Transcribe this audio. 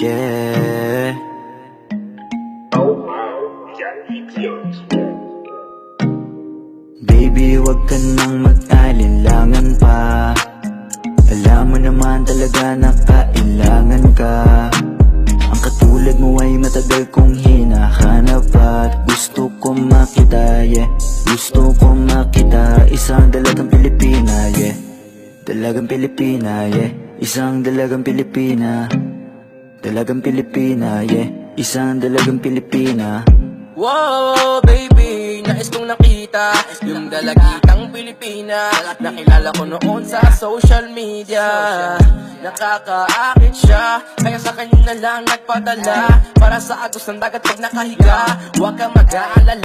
Yeah. Baby, wag ka nang mag-alinlangan pa. Alam mo naman talaga na kailangan ka. Ang katulad mo ay matagal kong hinahanap at gusto ko makita, yeah. Gusto ko makita isang dalagang Pilipina, yeah. Dalagang Pilipina, yeah. Isang dalagang Pilipina. Dalagang Pilipina, yeah. Isang dalagang Pilipina. Wow, baby, nais kong nakita yung dalagitang Pilipina. Nakilala ko noon sa social media. Nakakaakit siya, kaya sa kanya na lang nagpadala. Para sa agos ng dagat pag nakahiga, huwag kang mag-aalala.